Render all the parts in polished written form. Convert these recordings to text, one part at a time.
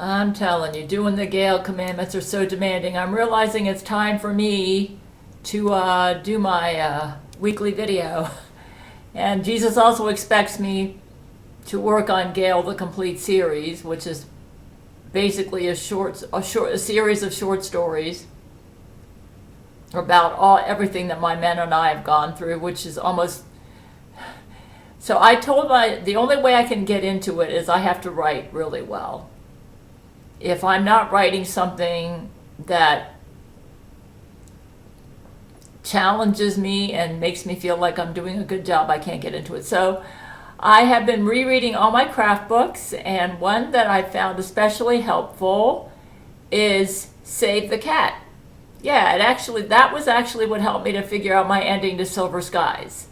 I'm telling you, doing the Gail commandments are so demanding. I'm realizing it's time for me to do my weekly video. And Jesus also expects me to work on Gail the Complete series, which is basically a series of short stories about everything that my men and I have gone through, which is almost. So I told the only way I can get into it is I have to write really well. If I'm not writing something that challenges me and makes me feel like I'm doing a good job, I can't get into it. So I have been rereading all my craft books, and one that I found especially helpful is Save the Cat. Yeah, that was actually what helped me to figure out my ending to Silver Skies.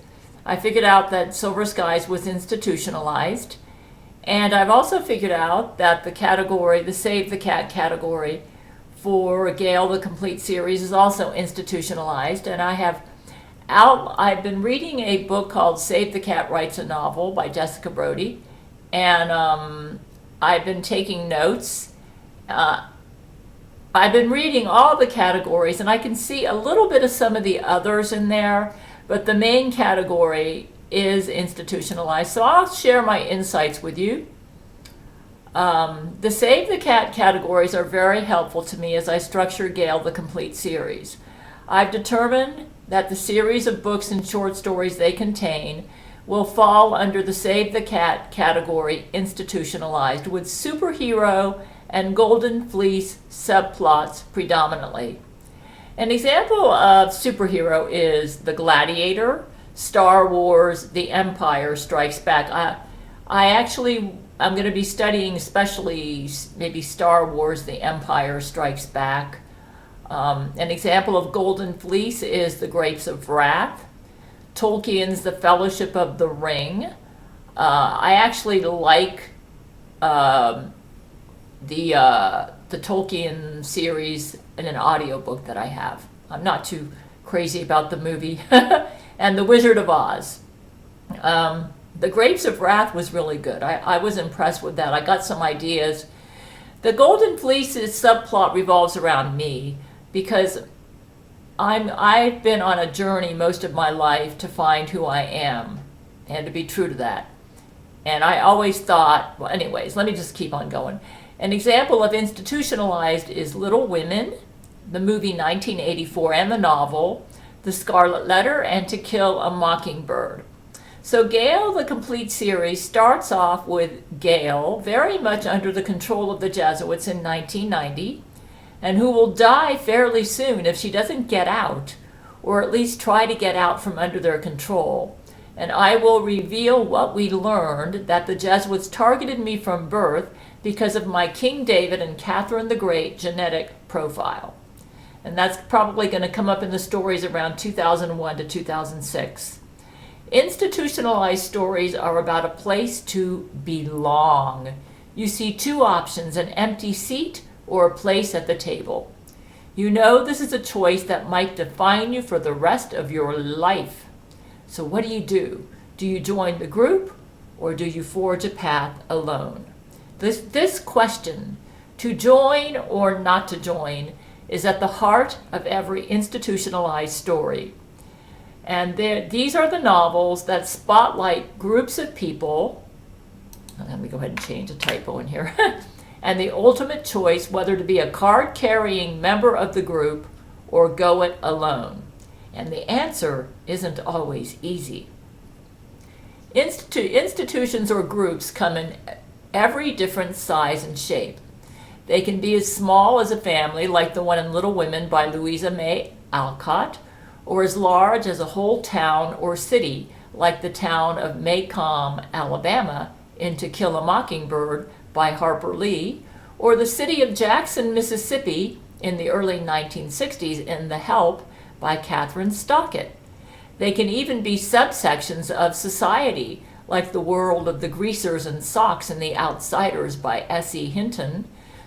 I figured out that Silver Skies was institutionalized, and I've also figured out that the Save the Cat category for Gail the Complete series is also institutionalized, and I've been reading a book called Save the Cat Writes a Novel by Jessica Brody, and I've been taking notes. I've been reading all the categories, and I can see a little bit of some of the others in there, but the main category is institutionalized. So I'll share my insights with you. The Save the Cat categories are very helpful to me as I structure Gail the Complete series. I've determined that the series of books and short stories they contain will fall under the Save the Cat category, institutionalized, with superhero and golden fleece subplots predominantly. An example of superhero is The Gladiator, Star Wars, The Empire Strikes Back. I'm going to be studying especially maybe Star Wars, The Empire Strikes Back. An example of Golden Fleece is The Grapes of Wrath, Tolkien's The Fellowship of the Ring. I actually like the Tolkien series in an audiobook that I have. I'm not too crazy about the movie. And The Wizard of Oz. The Grapes of Wrath was really good. I was impressed with that. I got some ideas. The Golden Fleece's subplot revolves around me because I've been on a journey most of my life to find who I am and to be true to that. And I always thought, well, anyways, let me just keep on going. An example of institutionalized is Little Women, the movie 1984, and the novel The Scarlet Letter and To Kill a Mockingbird. So Gail, the Complete series, starts off with Gail, very much under the control of the Jesuits in 1990, and who will die fairly soon if she doesn't get out, or at least try to get out from under their control. And I will reveal what we learned, that the Jesuits targeted me from birth because of my King David and Catherine the Great genetic profile. And that's probably going to come up in the stories around 2001 to 2006. Institutionalized stories are about a place to belong. You see two options, an empty seat or a place at the table. You know this is a choice that might define you for the rest of your life. So what do? Do you join the group or do you forge a path alone? This question, to join or not to join, is at the heart of every institutionalized story. And these are the novels that spotlight groups of people. Let me go ahead and change a typo in here. And the ultimate choice whether to be a card-carrying member of the group or go it alone. And the answer isn't always easy. Institutions or groups come in every different size and shape. They can be as small as a family, like the one in Little Women by Louisa May Alcott, or as large as a whole town or city, like the town of Macomb, Alabama, in To Kill a Mockingbird by Harper Lee, or the city of Jackson, Mississippi, in the early 1960s in The Help by Catherine Stockett. They can even be subsections of society, like The World of the Greasers and Socks and the Outsiders by S.E. Hinton,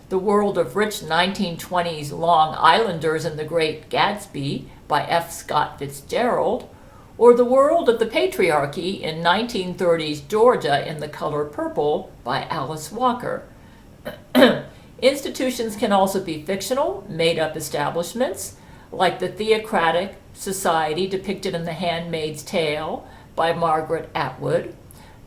The World of Rich 1920s Long Islanders and the Great Gatsby by F. Scott Fitzgerald, or The World of the Patriarchy in 1930s Georgia in The Color Purple by Alice Walker. Institutions can also be fictional, made-up establishments, like the theocratic society depicted in The Handmaid's Tale by Margaret Atwood,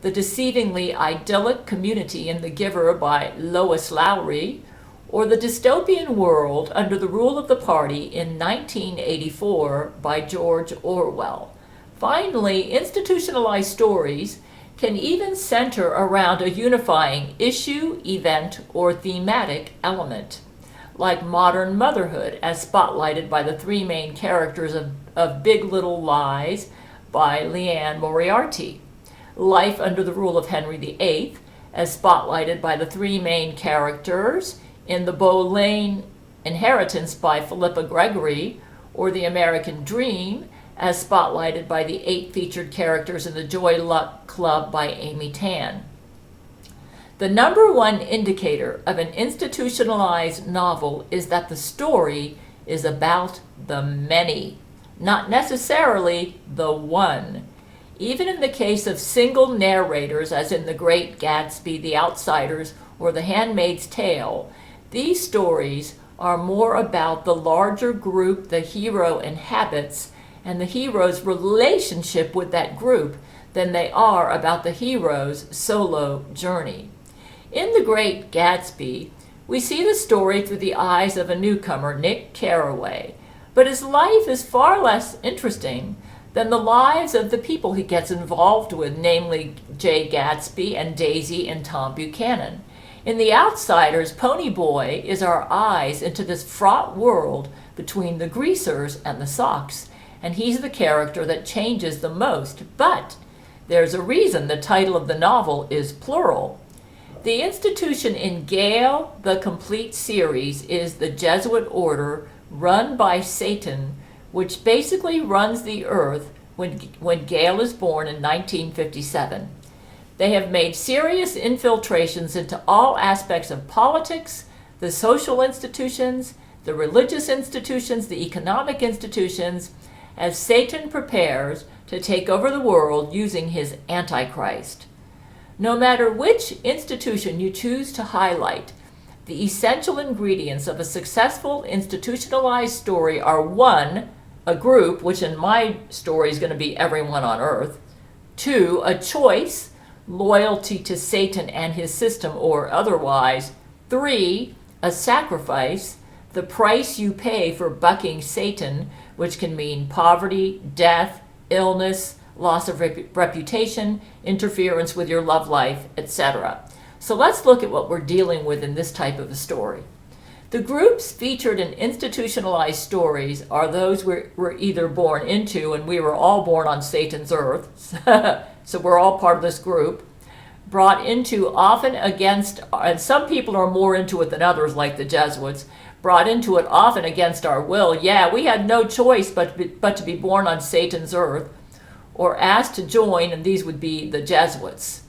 the deceivingly idyllic community in The Giver by Lois Lowry, or the dystopian world under the rule of the party in 1984 by George Orwell. Finally, institutionalized stories can even center around a unifying issue, event, or thematic element, like Modern Motherhood, as spotlighted by the three main characters of Big Little Lies by Liane Moriarty, Life Under the Rule of Henry VIII, as spotlighted by the three main characters in The Boleyn Inheritance by Philippa Gregory, or The American Dream, as spotlighted by the 8 featured characters in The Joy Luck Club by Amy Tan. The number one indicator of an institutionalized novel is that the story is about the many, not necessarily the one. Even in the case of single narrators, as in The Great Gatsby, The Outsiders, or The Handmaid's Tale, these stories are more about the larger group the hero inhabits and the hero's relationship with that group than they are about the hero's solo journey. In The Great Gatsby, we see the story through the eyes of a newcomer, Nick Carraway, but his life is far less interesting than the lives of the people he gets involved with, namely Jay Gatsby and Daisy and Tom Buchanan. In The Outsiders, Ponyboy is our eyes into this fraught world between the greasers and the socks, and he's the character that changes the most. But there's a reason the title of the novel is plural. The institution in Gail, the Complete series, is the Jesuit order run by Satan, which basically runs the earth when Gail is born in 1957. They have made serious infiltrations into all aspects of politics, the social institutions, the religious institutions, the economic institutions, as Satan prepares to take over the world using his Antichrist. No matter which institution you choose to highlight, the essential ingredients of a successful institutionalized story are 1, a group, which in my story is going to be everyone on earth; 2, a choice, loyalty to Satan and his system or otherwise; 3, a sacrifice, the price you pay for bucking Satan, which can mean poverty, death, illness, loss of reputation, interference with your love life, etc. So let's look at what we're dealing with in this type of a story. The groups featured in institutionalized stories are those we're either born into, and we were all born on Satan's earth, so we're all part of this group, brought into often against, and some people are more into it than others, like the Jesuits, brought into it often against our will. Yeah, we had no choice but to be born on Satan's earth, or asked to join, and these would be the Jesuits.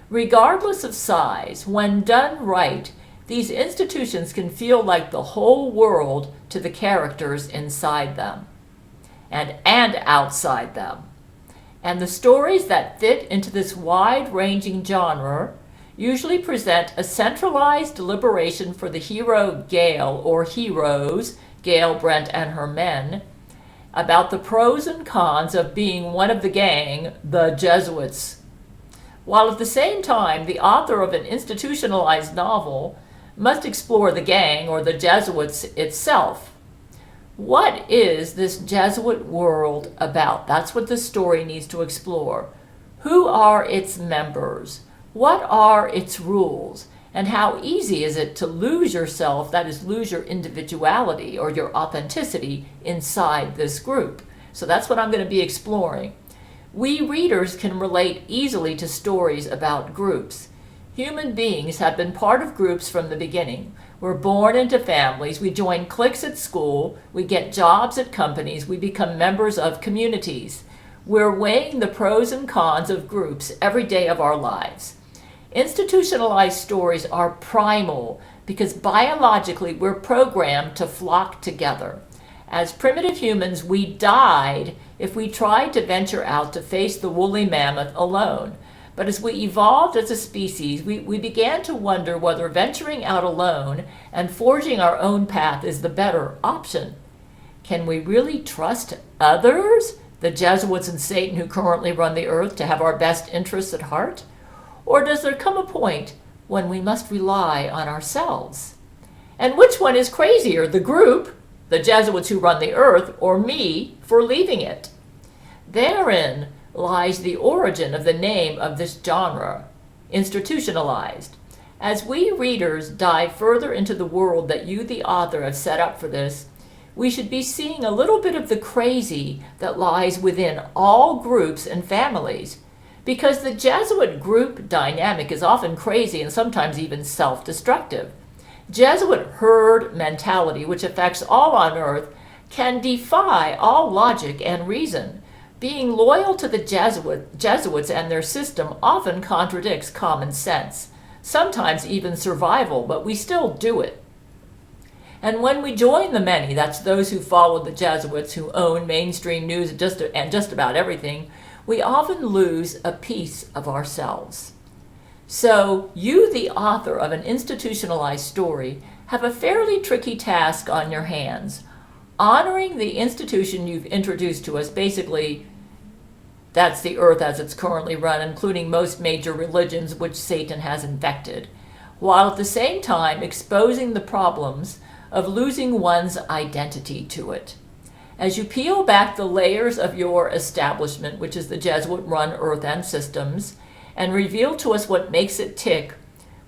Regardless of size, when done right, these institutions can feel like the whole world to the characters inside them and outside them. And the stories that fit into this wide-ranging genre usually present a centralized deliberation for the hero Gail, or heroes, Gail, Brent, and her men, about the pros and cons of being one of the gang, the Jesuits. While at the same time, the author of an institutionalized novel must explore the gang, or the Jesuits, itself. What is this Jesuit world about? That's what the story needs to explore. Who are its members? What are its rules? And how easy is it to lose yourself, that is, lose your individuality or your authenticity inside this group? So that's what I'm going to be exploring. We readers can relate easily to stories about groups. Human beings have been part of groups from the beginning. We're born into families, we join cliques at school, we get jobs at companies, we become members of communities. We're weighing the pros and cons of groups every day of our lives. Institutionalized stories are primal because biologically we're programmed to flock together. As primitive humans, we died if we tried to venture out to face the woolly mammoth alone. But as we evolved as a species, we began to wonder whether venturing out alone and forging our own path is the better option. Can we really trust others, the Jesuits and Satan who currently run the earth, to have our best interests at heart? Or does there come a point when we must rely on ourselves? And which one is crazier, the group, the Jesuits who run the earth, or me for leaving it? Therein lies the origin of the name of this genre, institutionalized. As we readers dive further into the world that you, the author, have set up for this, we should be seeing a little bit of the crazy that lies within all groups and families, because the Jesuit group dynamic is often crazy and sometimes even self-destructive. Jesuit herd mentality, which affects all on earth, can defy all logic and reason. Being loyal to the Jesuits and their system often contradicts common sense, sometimes even survival, but we still do it. And when we join the many, that's those who follow the Jesuits, who own mainstream news and just about everything, we often lose a piece of ourselves. So you, the author of an institutionalized story, have a fairly tricky task on your hands. Honoring the institution you've introduced to us, basically, that's the earth as it's currently run, including most major religions which Satan has infected, while at the same time exposing the problems of losing one's identity to it. As you peel back the layers of your establishment, which is the Jesuit-run earth and systems, and reveal to us what makes it tick,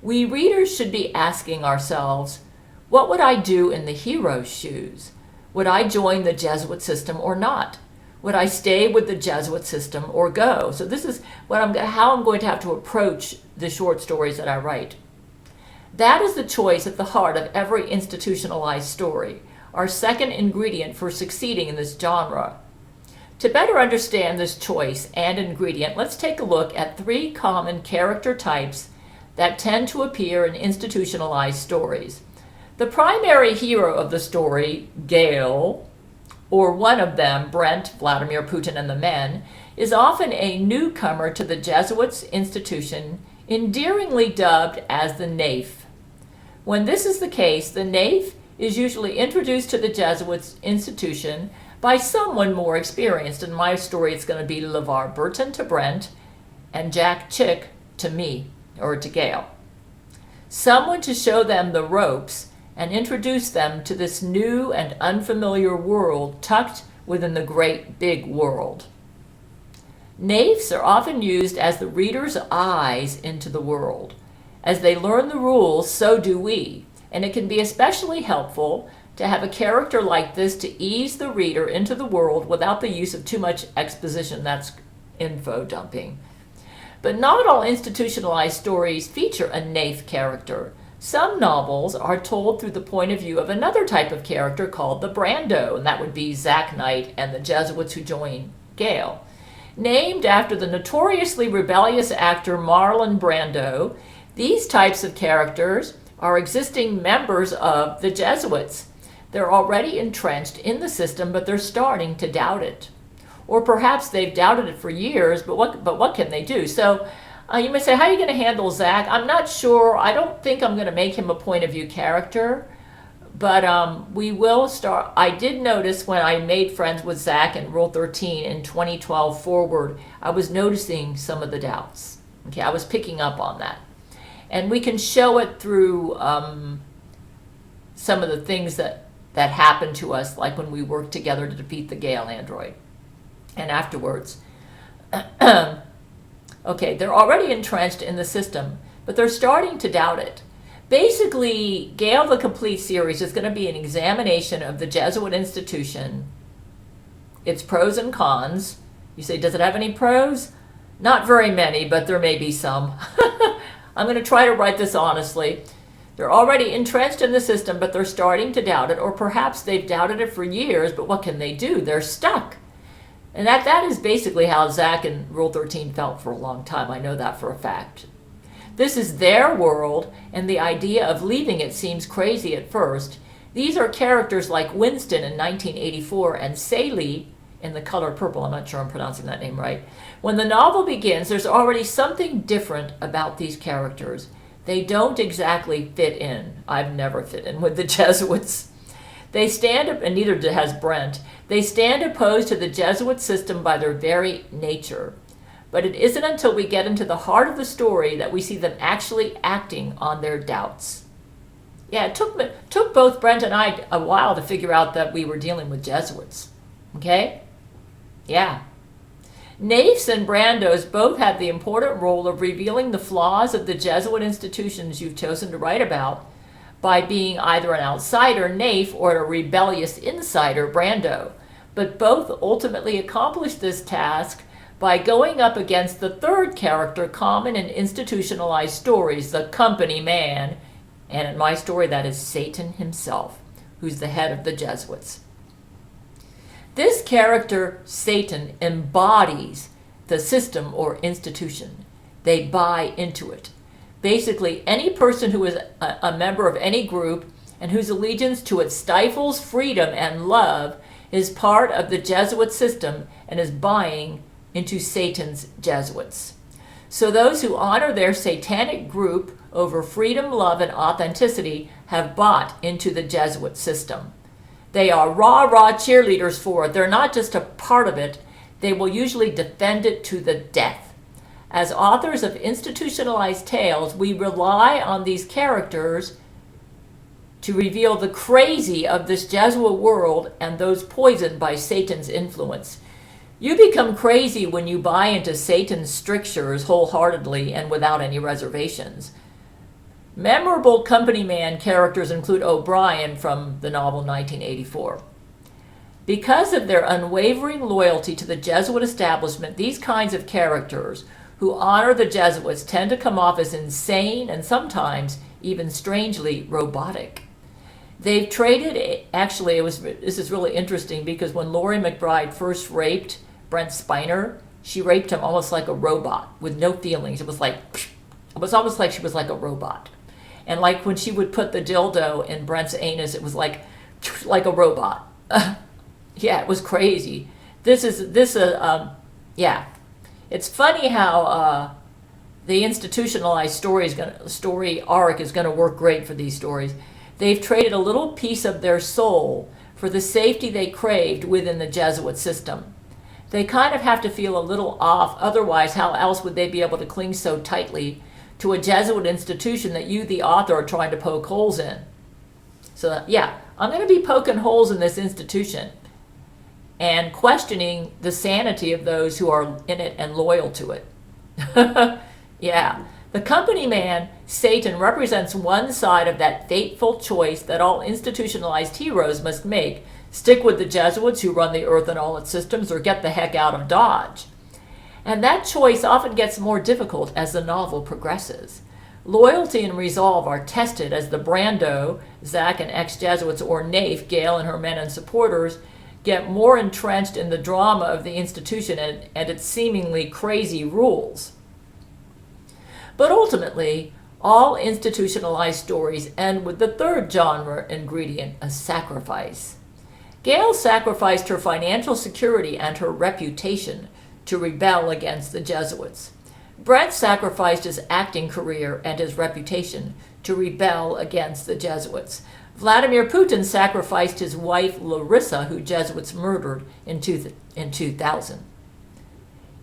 we readers should be asking ourselves, what would I do in the hero's shoes? Would I join the Jesuit system or not? Would I stay with the Jesuit system or go? So this is how I'm going to have to approach the short stories that I write. That is the choice at the heart of every institutionalized story, our second ingredient for succeeding in this genre. To better understand this choice and ingredient, let's take a look at 3 common character types that tend to appear in institutionalized stories. The primary hero of the story, Gail, or one of them, Brent, Vladimir, Putin, and the men, is often a newcomer to the Jesuits' institution, endearingly dubbed as the naif. When this is the case, the naif is usually introduced to the Jesuits' institution by someone more experienced. In my story, it's going to be LeVar Burton to Brent and Jack Chick to me, or to Gail. Someone to show them the ropes and introduce them to this new and unfamiliar world tucked within the great big world. Naifs are often used as the reader's eyes into the world. As they learn the rules, so do we, and it can be especially helpful to have a character like this to ease the reader into the world without the use of too much exposition. That's info dumping. But not all institutionalized stories feature a naif character. Some novels are told through the point of view of another type of character called the Brando, and that would be Zack Knight and the Jesuits who join Gail. Named after the notoriously rebellious actor Marlon Brando, these types of characters are existing members of the Jesuits. They're already entrenched in the system, but they're starting to doubt it. Or perhaps they've doubted it for years, but what can they do? So you may say, how are you going to handle Zack? I'm not sure. I don't think I'm going to make him a point of view character, but we will start. I did notice when I made friends with Zack in Rule 13 in 2012 forward, I was noticing some of the doubts. Okay, I was picking up on that. And we can show it through some of the things that happened to us, like when we worked together to defeat the Gail android. And afterwards. Okay, they're already entrenched in the system, but they're starting to doubt it. Basically, Gail the Complete series is going to be an examination of the Jesuit institution, its pros and cons. You say, does it have any pros? Not very many, but there may be some. I'm going to try to write this honestly. They're already entrenched in the system, but they're starting to doubt it, or perhaps they've doubted it for years, but what can they do? They're stuck. And that is basically how Zack in Rule 13 felt for a long time. I know that for a fact. This is their world, and the idea of leaving it seems crazy at first. These are characters like Winston in 1984 and Saley in The Color Purple. I'm not sure I'm pronouncing that name right. When the novel begins, there's already something different about these characters. They don't exactly fit in. I've never fit in with the Jesuits. They stand up, and neither has Brent. They stand opposed to the Jesuit system by their very nature. But it isn't until we get into the heart of the story that we see them actually acting on their doubts. Yeah, it took both Brent and I a while to figure out that we were dealing with Jesuits. Okay? Yeah. Naifs and Brandos both have the important role of revealing the flaws of the Jesuit institutions you've chosen to write about by being either an outsider, Naif, or a rebellious insider, Brando. But both ultimately accomplish this task by going up against the third character common in institutionalized stories, the company man, and in my story that is Satan himself, who's the head of the Jesuits. This character, Satan, embodies the system or institution. They buy into it. Basically, any person who is a member of any group and whose allegiance to it stifles freedom and love is part of the Jesuit system and is buying into Satan's Jesuits. So those who honor their satanic group over freedom, love, and authenticity have bought into the Jesuit system. They are rah-rah cheerleaders for it. They're not just a part of it. They will usually defend it to the death. As authors of institutionalized tales, we rely on these characters to reveal the crazy of this Jesuit world and those poisoned by Satan's influence. You become crazy when you buy into Satan's strictures wholeheartedly and without any reservations. Memorable company man characters include O'Brien from the novel 1984. Because of their unwavering loyalty to the Jesuit establishment, these kinds of characters who honor the Jesuits tend to come off as insane and sometimes even strangely robotic. They've traded, actually, this is really interesting because when Laurie McBride first raped Brent Spiner, she raped him almost like a robot with no feelings. It was almost like she was like a robot. And like when she would put the dildo in Brent's anus, it was like a robot. Yeah, it was crazy. Yeah. It's funny how the institutionalized story arc is going to work great for these stories. They've traded a little piece of their soul for the safety they craved within the Jesuit system. They kind of have to feel a little off, otherwise how else would they be able to cling so tightly to a Jesuit institution that you, the author, are trying to poke holes in? So yeah, I'm going to be poking holes in this institution and questioning the sanity of those who are in it and loyal to it. Yeah. The company man, Satan, represents one side of that fateful choice that all institutionalized heroes must make: stick with the Jesuits who run the earth and all its systems, or get the heck out of Dodge. And that choice often gets more difficult as the novel progresses. Loyalty and resolve are tested as the Brando, Zach and ex-Jesuits, or Naif, Gail and her men and supporters, get more entrenched in the drama of the institution and its seemingly crazy rules. But ultimately, all institutionalized stories end with the third genre ingredient, a sacrifice. Gail sacrificed her financial security and her reputation to rebel against the Jesuits. Brent sacrificed his acting career and his reputation to rebel against the Jesuits. Vladimir Putin sacrificed his wife Larissa, who Jesuits murdered in 2000.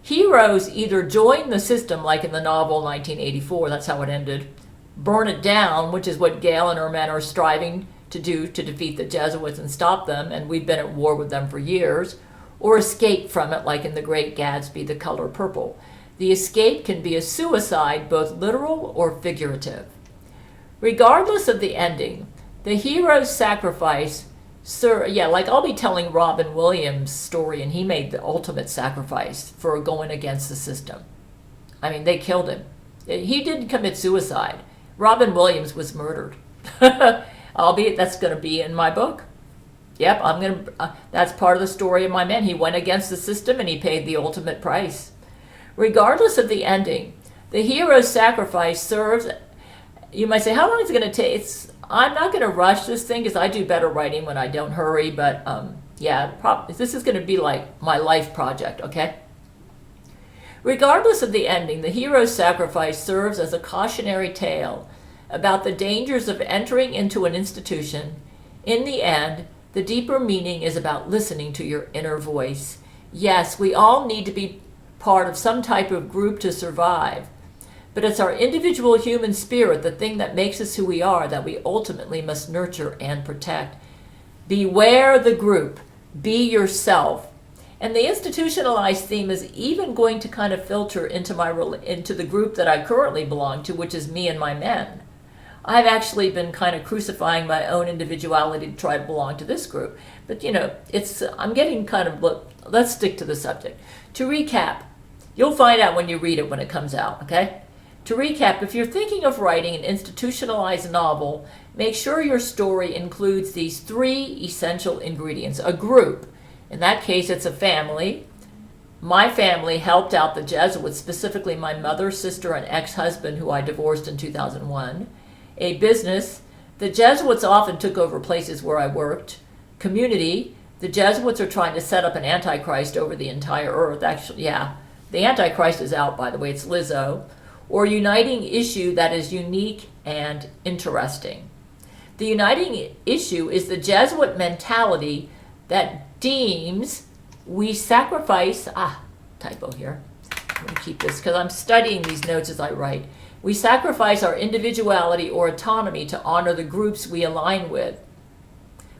Heroes either join the system, like in the novel 1984, that's how it ended, burn it down, which is what Gail and her men are striving to do to defeat the Jesuits and stop them, and we've been at war with them for years, or escape from it, like in The Great Gatsby, The Color Purple. The escape can be a suicide, both literal or figurative. Regardless of the ending, the hero's sacrifice, I'll be telling Robin Williams' story, and he made the ultimate sacrifice for going against the system. I mean, they killed him. He didn't commit suicide. Robin Williams was murdered. Albeit that's going to be in my book. Yep, that's part of the story of my men. He went against the system and he paid the ultimate price. Regardless of the ending, the hero's sacrifice serves. You might say, how long is it going to take? I'm not going to rush this thing because I do better writing when I don't hurry, but Yeah, this is going to be like my life project, okay? Regardless of the ending, the hero's sacrifice serves as a cautionary tale about the dangers of entering into an institution. In the end, the deeper meaning is about listening to your inner voice. Yes, we all need to be part of some type of group to survive, but it's our individual human spirit, the thing that makes us who we are, that we ultimately must nurture and protect. Beware the group. Be yourself. And the institutionalized theme is even going to kind of filter into the group that I currently belong to, which is me and my men. I've actually been kind of crucifying my own individuality to try to belong to this group. But I'm getting kind of, let's stick to the subject. To recap, you'll find out when you read it when it comes out, okay? To recap, if you're thinking of writing an institutionalized novel, make sure your story includes these 3 essential ingredients. A group. In that case, it's a family. My family helped out the Jesuits, specifically my mother, sister, and ex-husband, who I divorced in 2001. A business. The Jesuits often took over places where I worked. Community. The Jesuits are trying to set up an antichrist over the entire earth. Actually, yeah. The antichrist is out, by the way. It's Lizzo. Or uniting issue that is unique and interesting. The uniting issue is the Jesuit mentality that deems we sacrifice, typo here. I'm going to keep this because I'm studying these notes as I write. We sacrifice our individuality or autonomy to honor the groups we align with,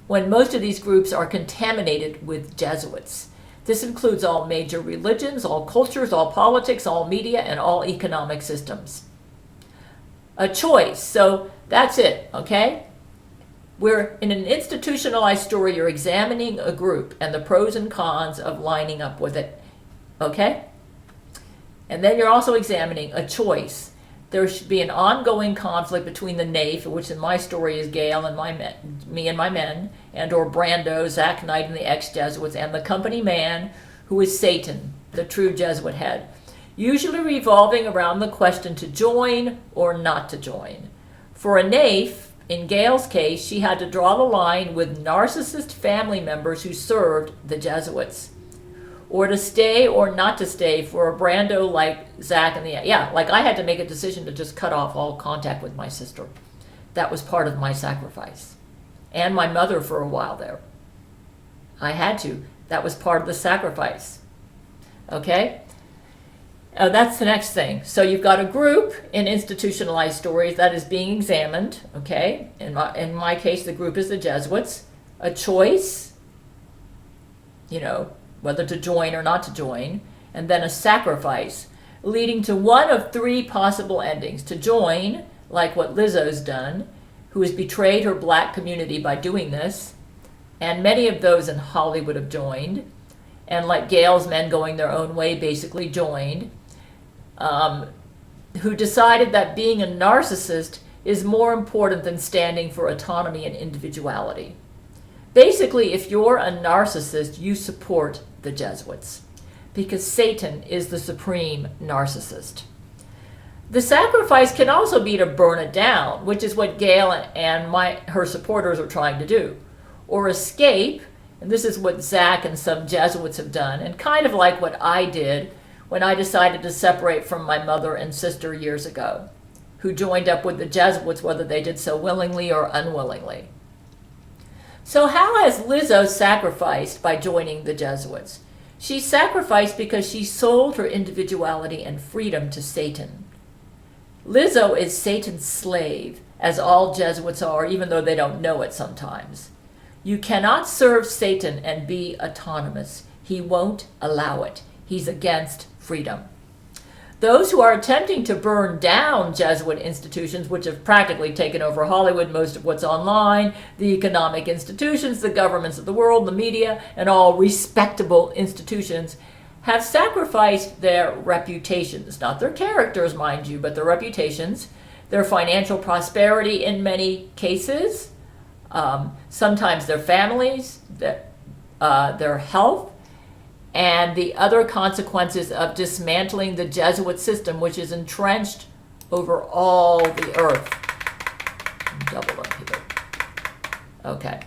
when most of these groups are contaminated with Jesuits. This includes all major religions, all cultures, all politics, all media, and all economic systems. A choice. So that's it, okay? Where in an institutionalized story, you're examining a group and the pros and cons of lining up with it, okay? And then you're also examining a choice. There should be an ongoing conflict between the naif, which in my story is Gail and me and my men, and or Brando, Zach Knight and the ex-Jesuits, and the company man, who is Satan, the true Jesuit head, usually revolving around the question to join or not to join. For a naif, in Gail's case, she had to draw the line with narcissist family members who served the Jesuits. Or to stay or not to stay for a Brando like Zach and like I had to make a decision to just cut off all contact with my sister. That was part of my sacrifice. And my mother for a while there. I had to. That was part of the sacrifice. Okay? That's the next thing. So you've got a group in institutionalized stories that is being examined, okay? In my case, the group is the Jesuits. A choice, whether to join or not to join. And then a sacrifice, leading to one of 3 possible endings. To join, like what Lizzo's done, who has betrayed her black community by doing this. And many of those in Hollywood have joined. And like Gail's men going their own way, basically joined. Who decided that being a narcissist is more important than standing for autonomy and individuality. Basically, if you're a narcissist, you support the Jesuits, because Satan is the supreme narcissist. The sacrifice can also be to burn it down, which is what Gail and her supporters are trying to do. Or escape, and this is what Zach and some Jesuits have done, and kind of like what I did when I decided to separate from my mother and sister years ago, who joined up with the Jesuits, whether they did so willingly or unwillingly. So how has Lizzo sacrificed by joining the Jesuits? She sacrificed because she sold her individuality and freedom to Satan. Lizzo is Satan's slave, as all Jesuits are, even though they don't know it sometimes. You cannot serve Satan and be autonomous. He won't allow it. He's against freedom. Those who are attempting to burn down Jesuit institutions, which have practically taken over Hollywood, most of what's online, the economic institutions, the governments of the world, the media, and all respectable institutions, have sacrificed their reputations, not their characters, mind you, but their reputations, their financial prosperity in many cases, sometimes their families, their health, and the other consequences of dismantling the Jesuit system, which is entrenched over all the earth. Double up here. Okay.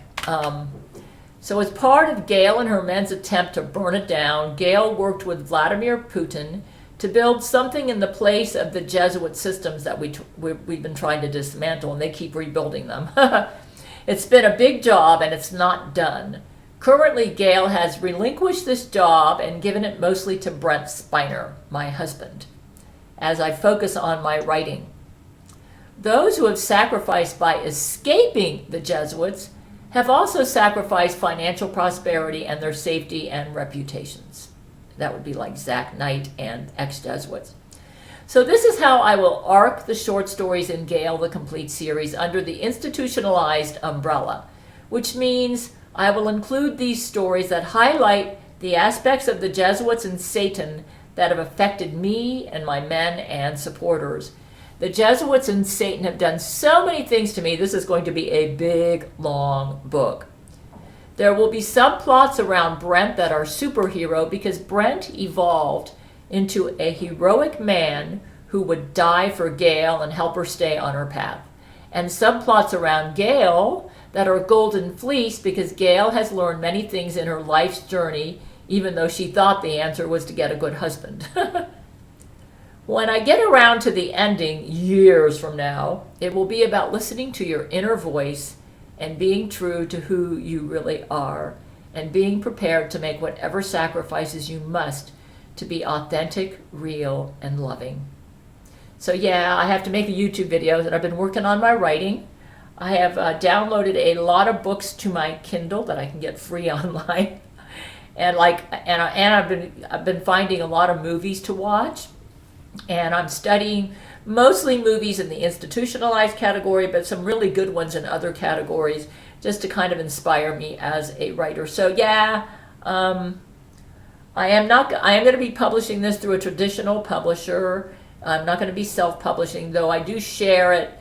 So as part of Gail and her men's attempt to burn it down, Gail worked with Vladimir Putin to build something in the place of the Jesuit systems that we've been trying to dismantle, and they keep rebuilding them. It's been a big job, and it's not done. Currently, Gail has relinquished this job and given it mostly to Brent Spiner, my husband, as I focus on my writing. Those who have sacrificed by escaping the Jesuits have also sacrificed financial prosperity and their safety and reputations. That would be like Zach Knight and ex-Jesuits. So this is how I will arc the short stories in Gail the Complete series under the institutionalized umbrella, which means I will include these stories that highlight the aspects of the Jesuits and Satan that have affected me and my men and supporters. The Jesuits and Satan have done so many things to me. This is going to be a big, long book. There will be subplots around Brent that are superhero because Brent evolved into a heroic man who would die for Gail and help her stay on her path. And subplots around Gail that are golden fleece because Gail has learned many things in her life's journey, even though she thought the answer was to get a good husband. When I get around to the ending, years from now, it will be about listening to your inner voice and being true to who you really are, and being prepared to make whatever sacrifices you must to be authentic, real, and loving. So yeah, I have to make a YouTube video, and I've been working on my writing. I have downloaded a lot of books to my Kindle that I can get free online, and I've been finding a lot of movies to watch. And I'm studying mostly movies in the institutionalized category, but some really good ones in other categories, just to kind of inspire me as a writer. So yeah, I am going to be publishing this through a traditional publisher. I'm not going to be self-publishing, though I do share it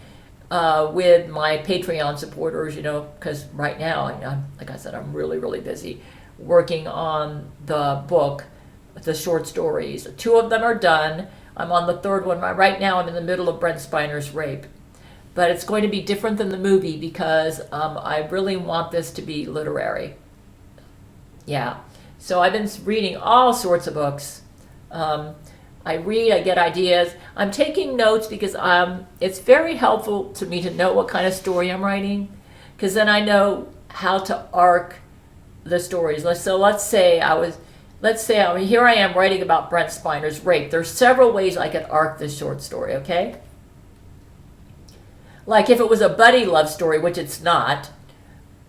with my Patreon supporters, because right now, like I said, I'm really, really busy working on the book, the short stories. 2 of them are done. I'm on the 3rd one. Right now I'm in the middle of Brent Spiner's rape. But it's going to be different than the movie because I really want this to be literary. Yeah. So I've been reading all sorts of books. I read, I get ideas. I'm taking notes because it's very helpful to me to know what kind of story I'm writing, because then I know how to arc the stories. So let's say here I am writing about Brent Spiner's rape. There's several ways I could arc this short story, okay? Like if it was a buddy love story, which it's not,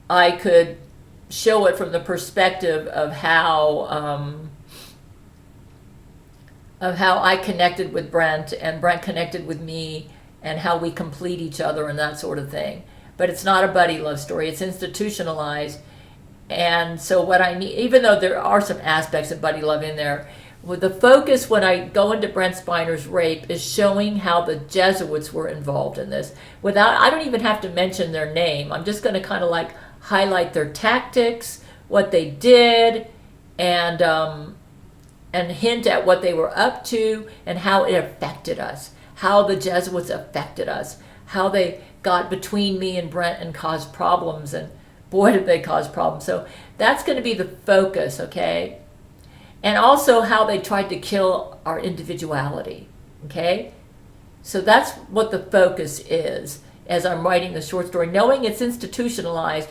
I could show it from the perspective of how I connected with Brent and Brent connected with me and how we complete each other and that sort of thing. But it's not a buddy love story. It's institutionalized. And so what I need, even though there are some aspects of buddy love in there, with the focus when I go into Brent Spiner's rape is showing how the Jesuits were involved in this. I don't even have to mention their name. I'm just going to kind of like highlight their tactics, what they did, and hint at what they were up to and how it affected us, how the Jesuits affected us, how they got between me and Brent and caused problems, and boy, did they cause problems. So that's going to be the focus, okay? And also how they tried to kill our individuality, okay? So that's what the focus is as I'm writing the short story. Knowing it's institutionalized,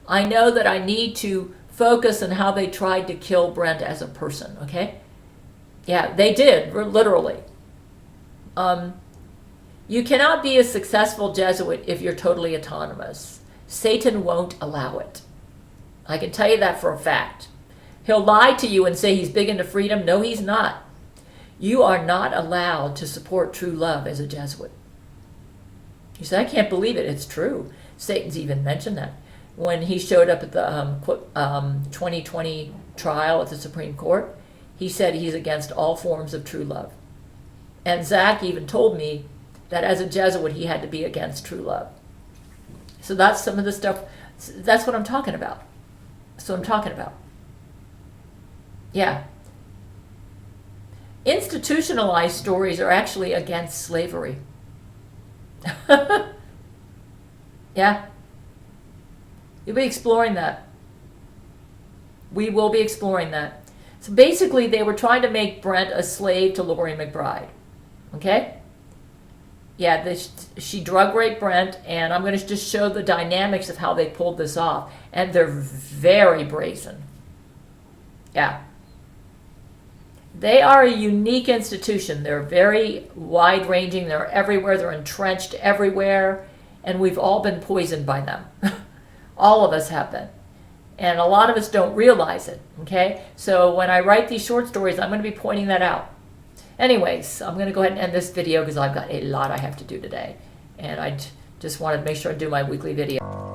I know that I need to focus on how they tried to kill Brent as a person, okay? Yeah, they did, literally. You cannot be a successful Jesuit if you're totally autonomous. Satan won't allow it. I can tell you that for a fact. He'll lie to you and say he's big into freedom. No, he's not. You are not allowed to support true love as a Jesuit. You say, I can't believe it. It's true. Satan's even mentioned that. When he showed up at the 2020 trial at the Supreme Court, he said he's against all forms of true love. And Zach even told me that as a Jesuit, he had to be against true love. So that's some of the stuff, that's what I'm talking about. That's what I'm talking about. Yeah. Institutionalized stories are actually against slavery. Yeah. You'll be exploring that. we will be exploring that. So basically, they were trying to make Brent a slave to Laurie McBride. Okay? Yeah, she drug raped Brent, and I'm going to just show the dynamics of how they pulled this off. And they're very brazen. Yeah. They are a unique institution. They're very wide-ranging. They're everywhere. They're entrenched everywhere. And we've all been poisoned by them. All of us have been. And a lot of us don't realize it, okay? So when I write these short stories, I'm going to be pointing that out. Anyways, I'm going to go ahead and end this video because I've got a lot I have to do today. And I just wanted to make sure I do my weekly video.